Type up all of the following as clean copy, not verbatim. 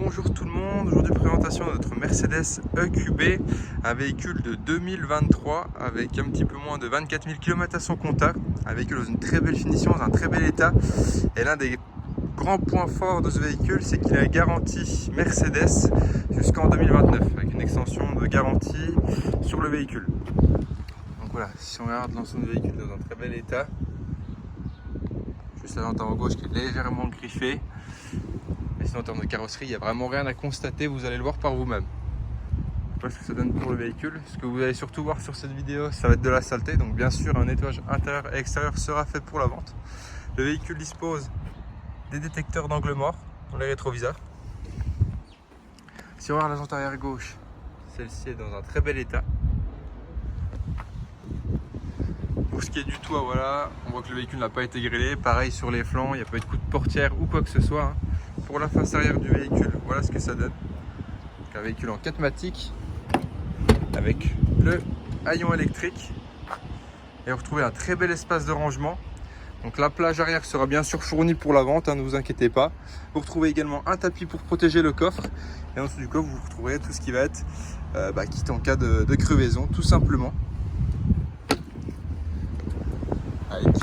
Bonjour tout le monde, aujourd'hui présentation de notre Mercedes EQB, un véhicule de 2023 avec un petit peu moins de 24 000 km à son compteur, un véhicule dans une très belle finition, dans un très bel état. Et l'un des grands points forts de ce véhicule, c'est qu'il a garantie Mercedes jusqu'en 2029, avec une extension de garantie sur le véhicule. Donc voilà, si on regarde l'ensemble du véhicule dans un très bel état, juste la lampe en gauche qui est légèrement griffée. Mais sinon en termes de carrosserie, il n'y a vraiment rien à constater, vous allez le voir par vous-même. Je sais pas ce que ça donne pour le véhicule. Ce que vous allez surtout voir sur cette vidéo, ça va être de la saleté. Donc bien sûr, un nettoyage intérieur et extérieur sera fait pour la vente. Le véhicule dispose des détecteurs d'angle mort dans les rétroviseurs. Si on regarde la jante arrière gauche, celle-ci est dans un très bel état. Pour ce qui est du toit, voilà, on voit que le véhicule n'a pas été grillé. Pareil sur les flancs, il n'y a pas eu de coup de portière ou quoi que ce soit. Pour la face arrière du véhicule, voilà ce que ça donne. Donc un véhicule en 4matic avec le haillon électrique. Et vous retrouvez un très bel espace de rangement. Donc la plage arrière sera bien sûr fournie pour la vente, ne vous inquiétez pas. Vous retrouvez également un tapis pour protéger le coffre. Et en dessous du coffre, vous retrouverez tout ce qui va être kit en cas de crevaison, tout simplement. Avec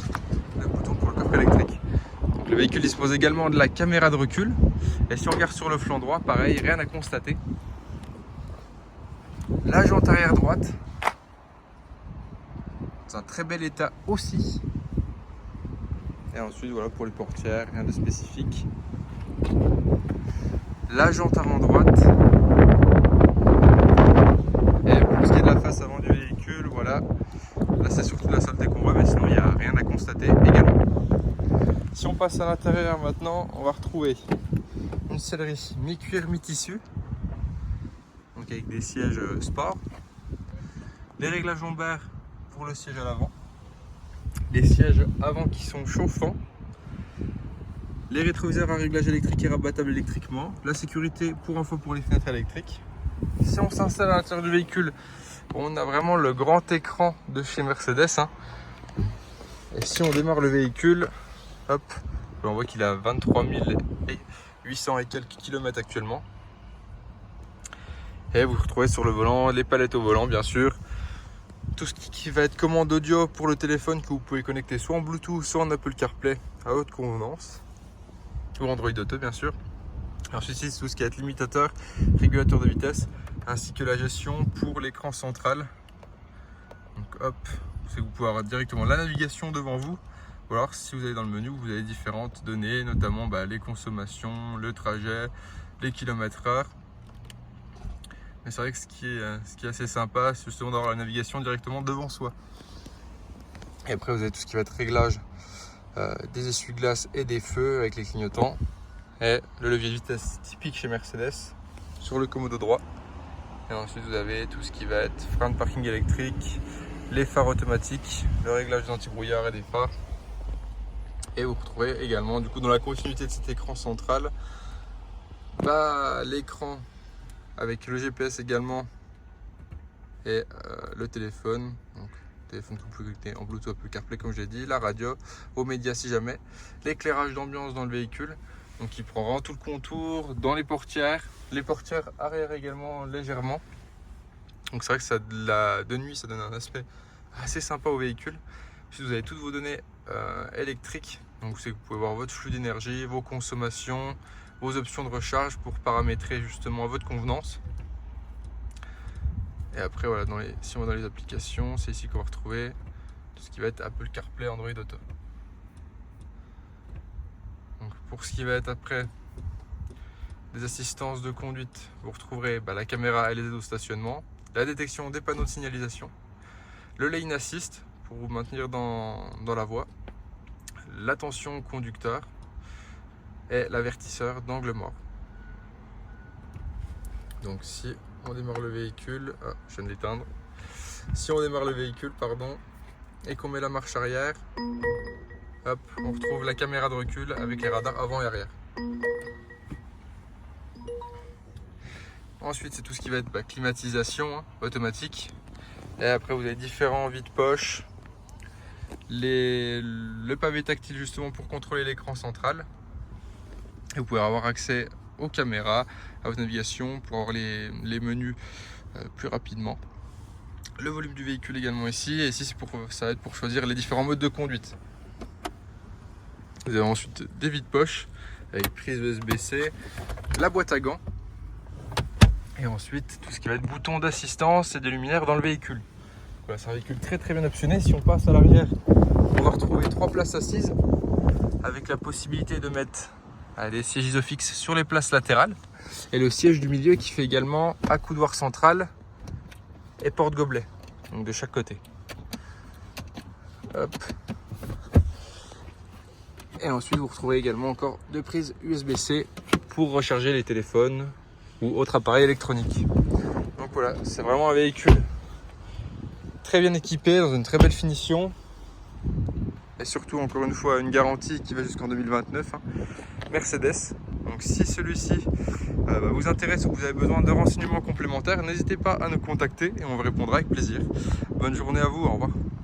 le bouton pour le coffre électrique. Donc, le véhicule dispose également de la caméra de recul. Et si on regarde sur le flanc droit, pareil, rien à constater. La jante arrière droite, dans un très bel état aussi. Et ensuite, voilà, pour les portières, rien de spécifique. La jante avant droite. Et pour ce qui est de la face avant du véhicule, voilà. Là, c'est surtout la saleté qu'on voit, mais sinon, il n'y a rien à constater également. Si on passe à l'intérieur maintenant, on va retrouver une sellerie mi-cuir, mi-tissu. Donc avec des sièges sport. Les réglages lombaires pour le siège à l'avant. Les sièges avant qui sont chauffants. Les rétroviseurs à réglage électrique et rabattables électriquement. La sécurité pour info pour les fenêtres électriques. Si on s'installe à l'intérieur du véhicule, on a vraiment le grand écran de chez Mercedes. Et si on démarre le véhicule, hop, on voit qu'il a 23 800 et quelques kilomètres actuellement. Et vous retrouvez sur le volant les palettes au volant, bien sûr. Tout ce qui va être commande audio pour le téléphone que vous pouvez connecter soit en Bluetooth, soit en Apple CarPlay à haute convenance. Ou Android Auto, bien sûr. Ensuite, ici, tout ce qui va être limitateur, régulateur de vitesse, ainsi que la gestion pour l'écran central. Donc hop, c'est que vous pouvez avoir directement la navigation devant vous. Ou alors, si vous allez dans le menu, vous avez différentes données, notamment les consommations, le trajet, les kilomètres heure. Mais c'est vrai que ce qui est assez sympa, c'est justement d'avoir la navigation directement devant soi. Et après, vous avez tout ce qui va être réglage des essuie-glaces et des feux avec les clignotants. Et le levier de vitesse typique chez Mercedes sur le commodo droit. Et ensuite, vous avez tout ce qui va être frein de parking électrique, les phares automatiques, le réglage des anti-brouillard et des phares. Et vous retrouvez également, du coup, dans la continuité de cet écran central, l'écran avec le GPS également et le téléphone. Donc, téléphone que vous pouvez connecter en Bluetooth, Apple CarPlay comme je l'ai dit, la radio, vos médias si jamais, l'éclairage d'ambiance dans le véhicule. Donc il prend vraiment tout le contour dans les portières arrière également légèrement. Donc c'est vrai que ça, de nuit ça donne un aspect assez sympa au véhicule. Puis vous avez toutes vos données électriques. Donc c'est que vous pouvez voir votre flux d'énergie, vos consommations, vos options de recharge pour paramétrer justement à votre convenance. Et après voilà, si on va dans les applications, c'est ici qu'on va retrouver tout ce qui va être Apple CarPlay, Android Auto. Donc pour ce qui va être après des assistances de conduite, vous retrouverez la caméra et les aides au stationnement, la détection des panneaux de signalisation, le lane assist pour vous maintenir dans la voie, l'attention conducteur et l'avertisseur d'angle mort. Donc si on démarre le véhicule, je viens de l'éteindre. Si on démarre le véhicule, et qu'on met la marche arrière, hop, on retrouve la caméra de recul avec les radars avant et arrière. Ensuite, c'est tout ce qui va être climatisation automatique. Et après, vous avez différents vide-poches, le pavé tactile justement pour contrôler l'écran central. Et vous pouvez avoir accès aux caméras, à votre navigation pour avoir les menus plus rapidement. Le volume du véhicule également ici, et ici ça va être pour choisir les différents modes de conduite. Vous avez ensuite des vides-poches avec prise USB-C, la boîte à gants, et ensuite tout ce qui va être bouton d'assistance et des luminaires dans le véhicule. Voilà, c'est un véhicule très bien optionné. Si on passe à l'arrière, on va retrouver 3 places assises avec la possibilité de mettre des sièges isofixes sur les places latérales, et le siège du milieu qui fait également accoudoir central et porte-gobelet, donc de chaque côté. Hop. Et ensuite vous retrouverez également encore 2 prises USB-C pour recharger les téléphones ou autres appareils électroniques. Donc voilà, c'est vraiment un véhicule très bien équipé, dans une très belle finition, et surtout encore une fois une garantie qui va jusqu'en 2029, Mercedes. Donc si celui-ci vous intéresse ou que vous avez besoin de renseignements complémentaires, n'hésitez pas à nous contacter et on vous répondra avec plaisir. Bonne journée à vous, au revoir.